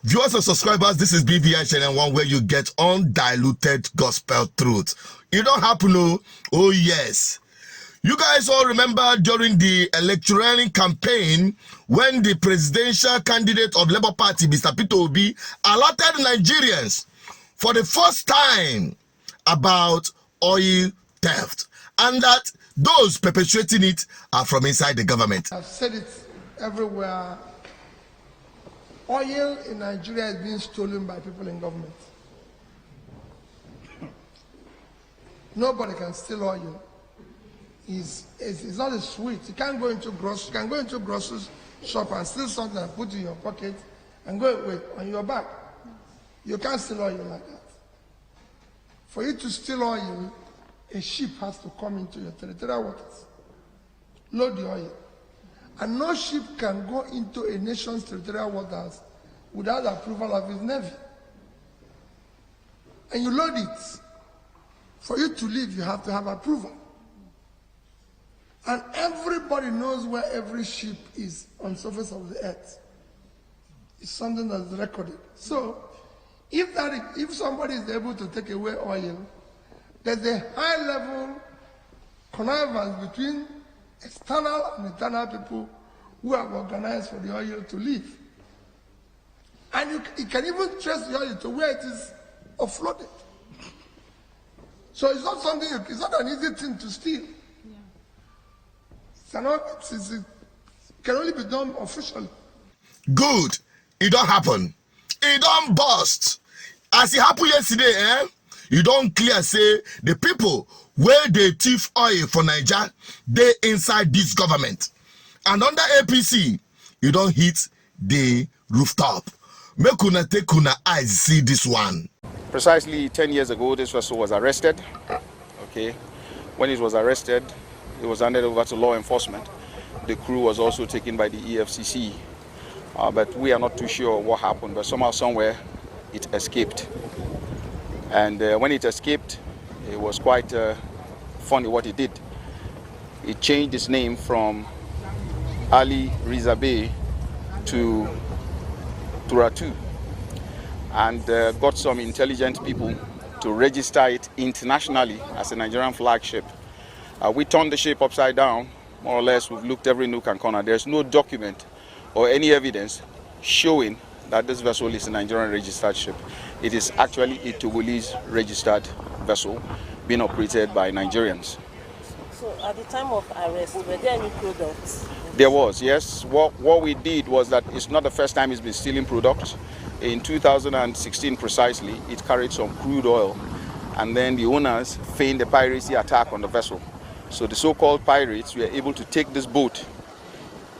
Viewers and subscribers, this is BVI Channel 1 where you get undiluted gospel truth. It don't happen, oh yes. You guys all remember during the electioneering campaign when the presidential candidate of Labour Party, Mr. Peter Obi, alerted Nigerians for the first time about oil theft and that those perpetuating it are from inside the government. I've said it everywhere. Oil in Nigeria is being stolen by people in government. Nobody can steal oil. It's not a sweet. You can't go into grocery shop and steal something and put it in your pocket and go wait on your back. You can't steal oil like that. For you to steal oil, a ship has to come into your territorial waters, load the oil. And no ship can go into a nation's territorial waters without the approval of its navy. And you load it. For you to leave, you have to have approval. And everybody knows where every ship is on the surface of the earth. It's something that's recorded. So, if somebody is able to take away oil, there's a high-level connivance between external and internal people who have organized for the oil to leave. And you can even trace the oil to where it is offloaded. So it's not something, it's not an easy thing to steal. Yeah. It can only be done officially. Good. It don't happen. It don't bust. As it happened yesterday, you don't clear say the people where they thief oil for Niger, they inside this government. And under APC, you don't hit the rooftop. Make una take una eyes see this one. Precisely 10 years ago, this vessel was arrested. Okay, when it was arrested, it was handed over to law enforcement. The crew was also taken by the EFCC, but we are not too sure what happened. But somehow, somewhere, it escaped. And when it escaped, it was quite funny what it did. It changed its name from Ali Rizabe to Turatu, and got some intelligent people to register it internationally as a Nigerian flagship. We turned the ship upside down, more or less. We've looked every nook and corner. There's no document or any evidence showing that this vessel is a Nigerian registered ship. It is actually a Togolese registered vessel being operated by Nigerians. So at the time of arrest, were there any products? There was, yes. What we did was that it's not the first time it's been stealing products. In 2016 precisely, it carried some crude oil, and then the owners feigned a piracy attack on the vessel. So the so-called pirates were able to take this boat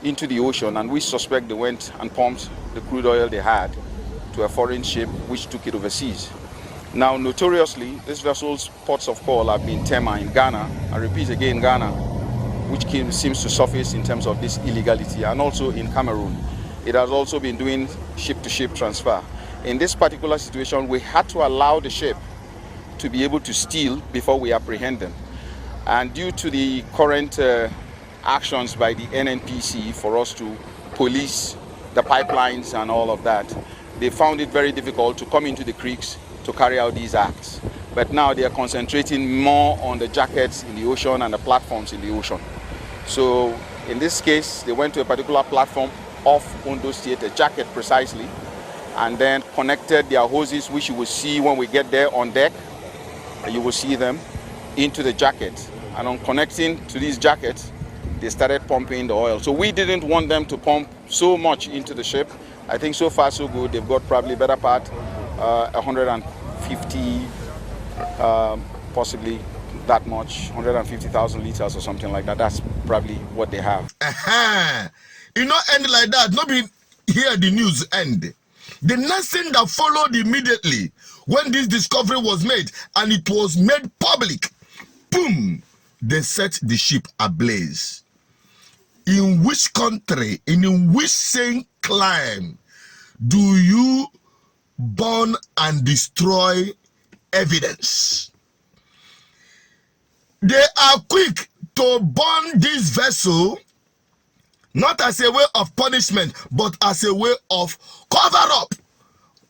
into the ocean, and we suspect they went and pumped the crude oil they had to a foreign ship which took it overseas. Now, notoriously, this vessel's ports of call have been Tema in Ghana, I repeat again, Ghana, which seems to surface in terms of this illegality, and also in Cameroon. It has also been doing ship-to-ship transfer. In this particular situation, we had to allow the ship to be able to steal before we apprehend them. And due to the current actions by the NNPC for us to police the pipelines and all of that, they found it very difficult to come into the creeks to carry out these acts. But now they are concentrating more on the jackets in the ocean and the platforms in the ocean. So in this case, they went to a particular platform off Ondo State, a jacket precisely, and then connected their hoses, which you will see when we get there on deck. You will see them into the jacket. And on connecting to these jackets, they started pumping the oil. So we didn't want them to pump so much into the ship. I think so far so good. They've got probably better part 150, possibly that much, 150,000 liters or something like that. That's probably what they have. It not end like that. Not be here the news end. The next thing that followed immediately when this discovery was made and it was made public, boom, they set the ship ablaze. In which country, in which same clime do you burn and destroy evidence? They are quick to burn this vessel, not as a way of punishment, but as a way of cover up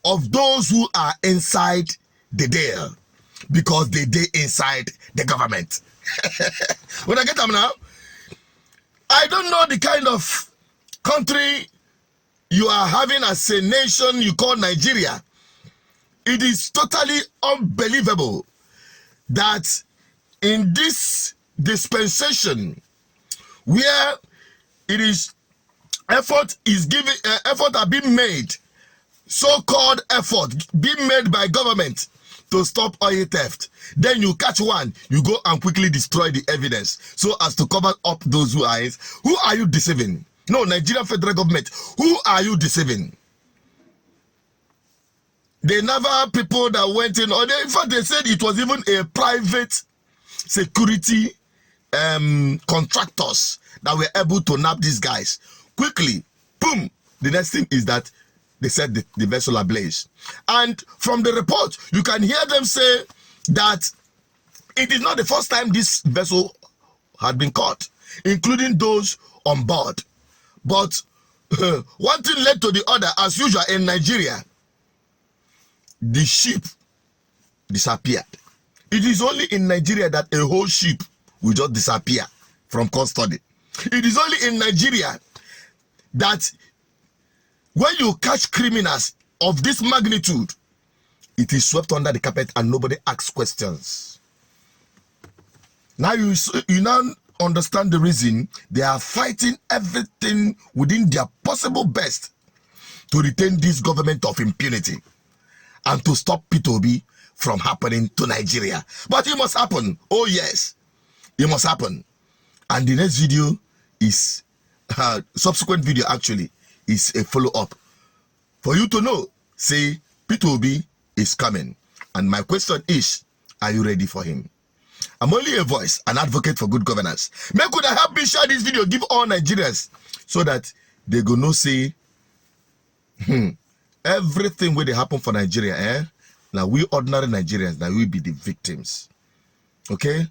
of those who are inside the deal, because they inside the government. When I get them now, I don't know the kind of country you are having as a nation you call Nigeria. It is totally unbelievable that in this dispensation where it is effort are being made, so-called effort being made by government to stop oil theft, then you catch one, you go and quickly destroy the evidence so as to cover up those who are in. Who are you deceiving? No, Nigerian federal government, who are you deceiving? The naval people that went in, or in fact they said it was even a private security contractors that were able to nab these guys quickly. Boom. The next thing is that they said the vessel ablaze. And from the report, you can hear them say that it is not the first time this vessel had been caught, including those on board. But one thing led to the other, as usual in Nigeria. The ship disappeared. It is only in Nigeria that a whole ship will just disappear from custody. It is only in Nigeria that when you catch criminals of this magnitude, it is swept under the carpet and nobody asks questions. Now you now understand the reason they are fighting everything within their possible best to retain this government of impunity and to stop P2B from happening to Nigeria. But it must happen. Oh yes, it must happen. And the next video is subsequent video actually is a follow-up for you to know, say P2B is coming. And my question is, are you ready for him? I'm only a voice, an advocate for good governance. May could I help me share this video, give all Nigerians, so that they go no say everything where they happen for Nigeria, now we ordinary Nigerians, now we be the victims. Okay?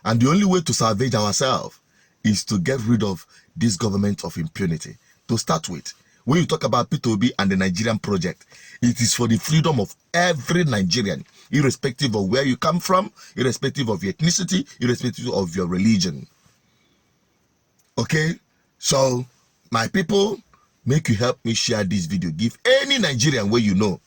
And the only way to salvage ourselves is to get rid of this government of impunity. To start with, when you talk about P2B and the Nigerian project, it is for the freedom of every Nigerian, irrespective of where you come from, irrespective of your ethnicity, irrespective of your religion. Okay? So, my people, make you help me share this video. Give any Nigerian where you know,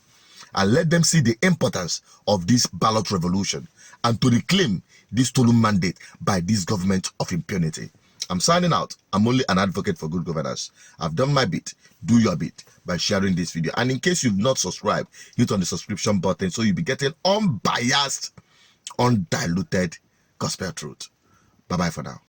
and let them see the importance of this ballot revolution and to reclaim this stolen mandate by this government of impunity. I'm signing out. I'm only an advocate for good governance. I've done my bit. Do your bit by sharing this video. And in case you've not subscribed, hit on the subscription button so you'll be getting unbiased, undiluted gospel truth. Bye-bye for now.